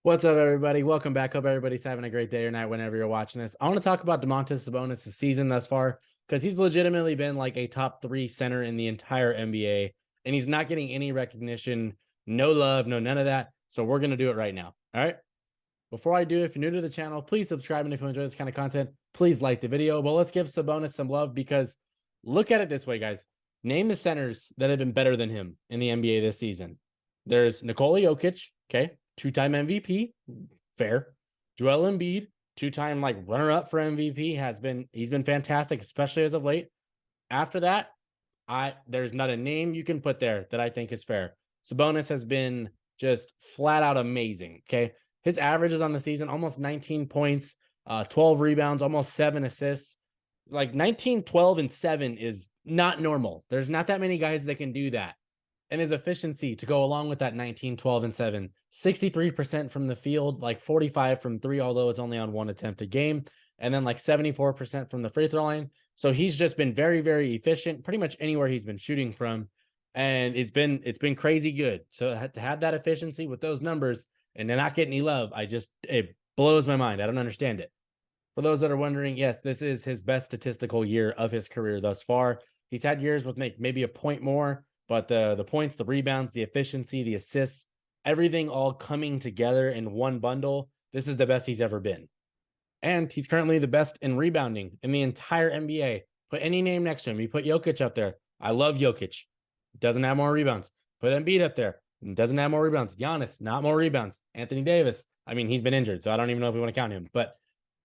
What's up, everybody? Welcome back. Hope everybody's having a great day or night whenever you're watching this. I want to talk about Domantas Sabonis' season thus far because he's legitimately been like a top 3 center in the entire NBA, and he's not getting any recognition, no love, no none of that. So we're going to do it right now. All right. Before I do, if you're new to the channel, please subscribe. And if you enjoy this kind of content, please like the video. But let's give Sabonis some love because look at it this way, guys. Name the centers that have been better than him in the NBA this season. There's Nikola Jokic, okay, 2-time MVP, fair. Joel Embiid, 2-time like runner-up for MVP, he's been fantastic, especially as of late. After that, there's not a name you can put there that I think is fair. Sabonis has been just flat out amazing. Okay. His averages on the season, almost 19 points, 12 rebounds, almost 7 assists. Like 19, 12, and 7 is not normal. There's not that many guys that can do that. And his efficiency to go along with that 19, 12, and 7, 63% from the field, like 45 from 3, although it's only on 1 attempt a game, and then like 74% from the free throw line. So he's just been very, very efficient, pretty much anywhere he's been shooting from. And it's been crazy good. So to have that efficiency with those numbers and to not get any love, it blows my mind. I don't understand it. For those that are wondering, yes, this is his best statistical year of his career thus far. He's had years with maybe a point more, but the points, the rebounds, the efficiency, the assists, everything all coming together in one bundle, this is the best he's ever been. And he's currently the best in rebounding in the entire NBA. Put any name next to him. You put Jokic up there. I love Jokic. Doesn't have more rebounds. Put Embiid up there. Doesn't have more rebounds. Giannis, not more rebounds. Anthony Davis. I mean, he's been injured, so I don't even know if we want to count him. But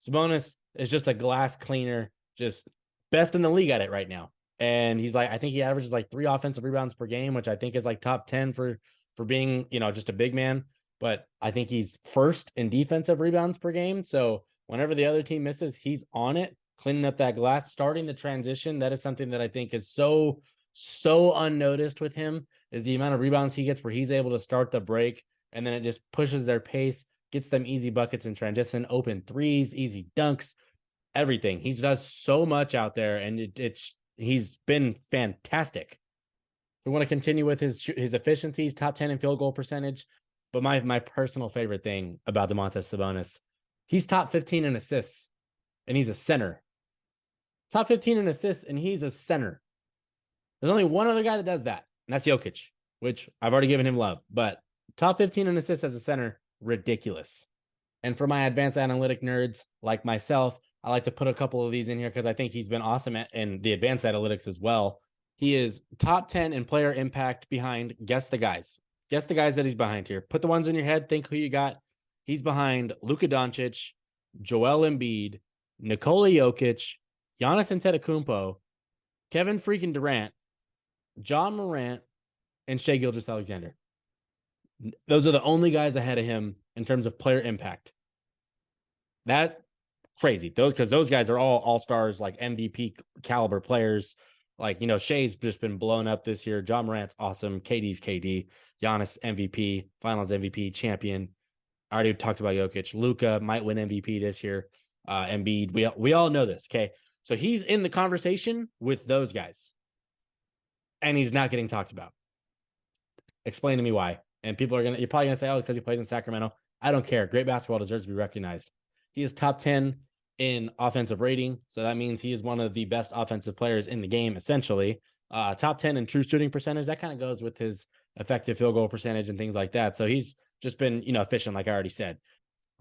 Sabonis is just a glass cleaner, just best in the league at it right now. And he's like, I think he averages like 3 offensive rebounds per game, which I think is like top 10 for being, just a big man. But I think he's first in defensive rebounds per game. So whenever the other team misses, he's on it, cleaning up that glass, starting the transition. That is something that I think is so unnoticed with him, is the amount of rebounds he gets where he's able to start the break and then it just pushes their pace, gets them easy buckets in transition, open threes, easy dunks, everything. He does so much out there, and he's been fantastic. We want to continue with his efficiencies, top 10 in field goal percentage. But my personal favorite thing about Domantas Sabonis, he's top 15 in assists, and he's a center. Top 15 in assists, and he's a center. There's only one other guy that does that, and that's Jokic, which I've already given him love. But top 15 in assists as a center, ridiculous. And for my advanced analytic nerds like myself, I like to put a couple of these in here because I think he's been awesome in the advanced analytics as well. He is top 10 in player impact behind, guess the guys. Guess the guys that he's behind here. Put the ones in your head, think who you got. He's behind Luka Doncic, Joel Embiid, Nikola Jokic, Giannis Antetokounmpo, Kevin freaking Durant, John Morant, and Shai Gilgeous-Alexander. Those are the only guys ahead of him in terms of player impact. That crazy. Because those guys are all stars, like MVP caliber players. Like, Shai's just been blown up this year. John Morant's awesome. KD's KD. Giannis MVP, Finals MVP, champion. I already talked about Jokic. Luka might win MVP this year. Embiid. We all know this. Okay, so he's in the conversation with those guys, and he's not getting talked about. Explain to me why. And you're probably gonna say, oh, because he plays in Sacramento. I don't care. Great basketball deserves to be recognized. He is top 10 in offensive rating, so that means he is one of the best offensive players in the game, essentially. Top 10 in true shooting percentage. That kind of goes with his effective field goal percentage and things like that. So he's just been, efficient, like I already said.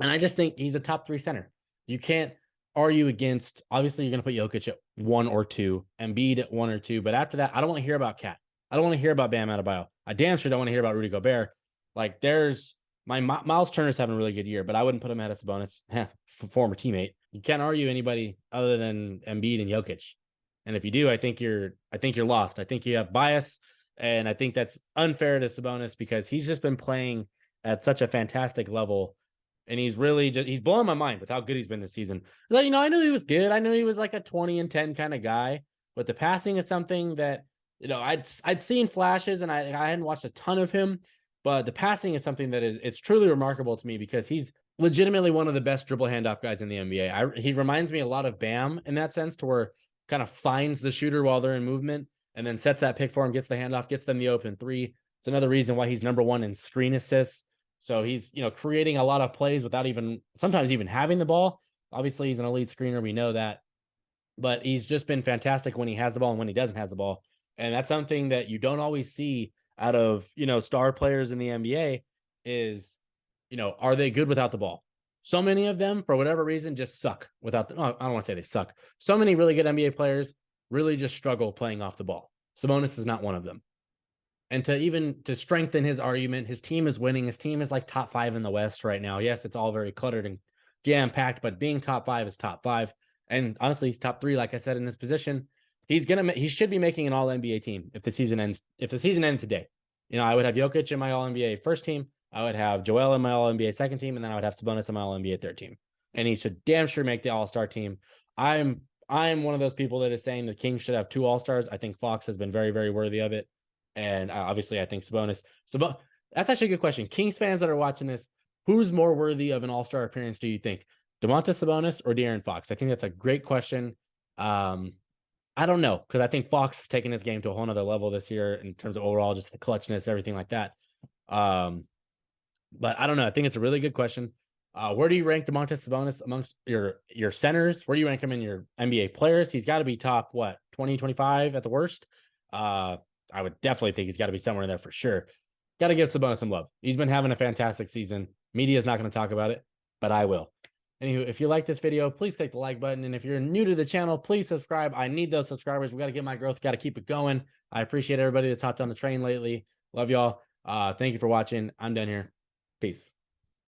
And I just think he's a top 3 center. You can't argue against. Obviously, you're going to put Jokic at 1 or 2, Embiid at 1 or 2. But after that, I don't want to hear about Cat. I don't want to hear about Bam Adebayo. I damn sure don't want to hear about Rudy Gobert. Like, there's Miles Turner's having a really good year, but I wouldn't put him ahead of Sabonis, former teammate. You can't argue anybody other than Embiid and Jokic. And if you do, I think you're lost. I think you have bias, and I think that's unfair to Sabonis because he's just been playing at such a fantastic level, and he's blowing my mind with how good he's been this season. I knew he was good. I knew he was like a 20-10 kind of guy, but the passing is something that I'd seen flashes, and I hadn't watched a ton of him, but the passing is something that it's truly remarkable to me because he's legitimately one of the best dribble handoff guys in the NBA. He reminds me a lot of Bam in that sense, to where kind of finds the shooter while they're in movement and then sets that pick for him, gets the handoff, gets them the open 3. It's another reason why he's number 1 in screen assists. So he's, creating a lot of plays without sometimes even having the ball. Obviously, he's an elite screener. We know that. But he's just been fantastic when he has the ball and when he doesn't have the ball. And that's something that you don't always see out of, star players in the NBA is, are they good without the ball? So many of them, for whatever reason, just suck without the, I don't want to say they suck. So many really good NBA players really just struggle playing off the ball. Sabonis is not one of them. And to strengthen his argument, his team is winning. His team is like top 5 in the West right now. Yes, it's all very cluttered and jam packed, but being top 5 is top 5. And honestly, he's top 3, like I said, in this position. He should be making an all NBA team if the season ends. If the season ends today, I would have Jokic in my all NBA first team. I would have Joel in my all NBA second team, and then I would have Sabonis in my all NBA third team. And he should damn sure make the All-Star team. I'm one of those people that is saying the Kings should have 2 All-Stars. I think Fox has been very, very worthy of it. And obviously, I think Sabonis. That's actually a good question. Kings fans that are watching this, who's more worthy of an All-Star appearance, do you think? Domantas Sabonis or De'Aaron Fox? I think that's a great question. I don't know, because I think Fox has taken his game to a whole nother level this year in terms of overall, just the clutchness, everything like that. But I don't know. I think it's a really good question. Where do you rank Domantas Sabonis amongst your centers? Where do you rank him in your NBA players? He's got to be top, 20, 25 at the worst. I would definitely think he's got to be somewhere in there for sure. Got to give Sabonis some love. He's been having a fantastic season. Media is not going to talk about it, but I will. Anywho, if you like this video, please click the like button. And if you're new to the channel, please subscribe. I need those subscribers. We got to get my growth. Got to keep it going. I appreciate everybody that's hopped on the train lately. Love y'all. Thank you for watching. I'm done here. Peace.